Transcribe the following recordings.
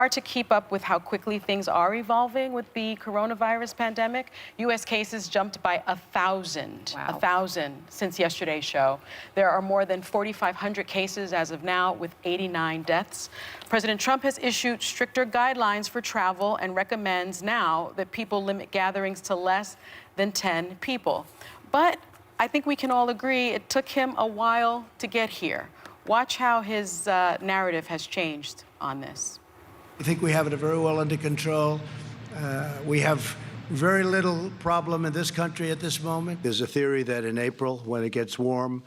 Hard to keep up with how quickly things are evolving with the coronavirus pandemic. U.S. cases jumped by 1,000, Wow. 1,000 since yesterday's show. There are more than 4,500 cases as of now, with 89 deaths. President Trump has issued stricter guidelines for travel and recommends now that people limit gatherings to less than 10 people. But I think we can all agree it took him a while to get here. Watch how his narrative has changed on this. I think we have it very well under control. We have very little problem in this country at this moment. There's a theory that in April, when it gets warm,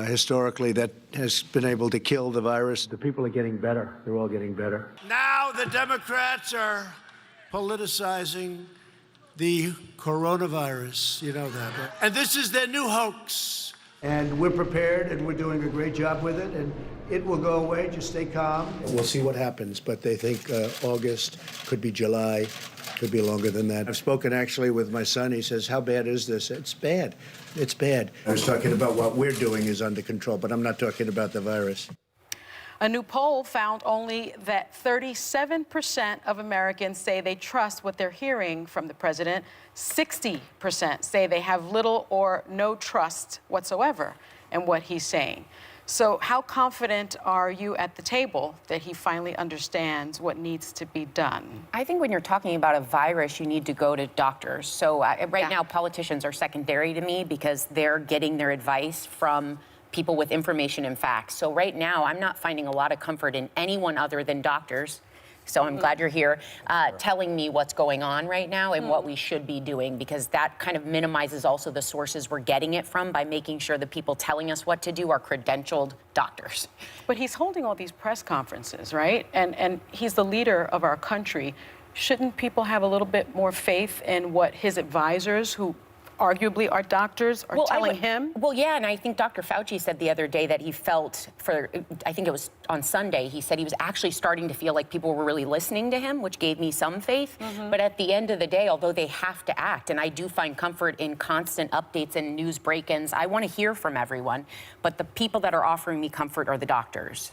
historically, that has been able to kill the virus. The people are getting better. They're all getting better. Now the Democrats are politicizing the coronavirus. You know that, right? And this is their new hoax. And we're prepared, and we're doing a great job with it, and it will go away. Just stay calm. We'll see what happens, but they think August, could be July, could be longer than that. I've spoken actually with my son. He says, how bad is this? It's bad. It's bad. I was talking about what we're doing is under control, but I'm not talking about the virus. A new poll found only that 37% of Americans say they trust what they're hearing from the president. 60% say they have little or no trust whatsoever in what he's saying. So how confident are you at the table that he finally understands what needs to be done? I think when you're talking about a virus, you need to go to doctors. So right now, politicians are secondary to me because they're getting their advice from people with information and facts. So right now, I'm not finding a lot of comfort in anyone other than doctors. So I'm glad you're here telling me what's going on right now and what we should be doing, because that kind of minimizes also the sources we're getting it from by making sure the people telling us what to do are credentialed doctors. But he's holding all these press conferences, right? And he's the leader of our country. Shouldn't people have a little bit more faith in what his advisors, who arguably are doctors, are telling him? Well, yeah, and I think Dr. Fauci said the other day that he felt I think it was on Sunday, he said he was actually starting to feel like people were really listening to him, which gave me some faith. But at the end of the day, although they have to act, and I do find comfort in constant updates and news break-ins, I want to hear from everyone. But the people that are offering me comfort are the doctors.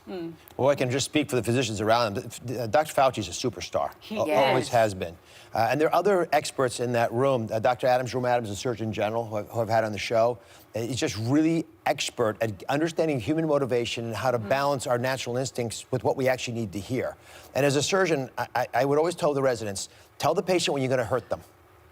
Well, I can just speak for the physicians around him. Dr. Fauci's a superstar. He always is. has been. And there are other experts in that room. Dr. Jerome Adams, the Surgeon General, who I've had on the show. He's just really expert at understanding human motivation and how to balance our natural instincts with what we actually need to hear. And as a surgeon, I would always tell the residents, tell the patient when you're going to hurt them.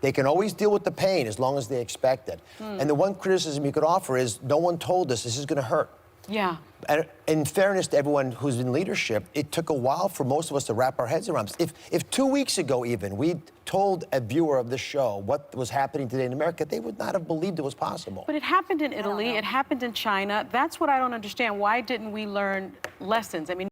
They can always deal with the pain as long as they expect it. And the one criticism you could offer is, no one told us this is going to hurt. Yeah. And in fairness to everyone who's in leadership, it took a while for most of us to wrap our heads around this. If 2 weeks ago even we told a viewer of the show what was happening today in America, they would not have believed it was possible. But it happened in Italy, it happened in China. That's what I don't understand. Why didn't we learn lessons? I mean,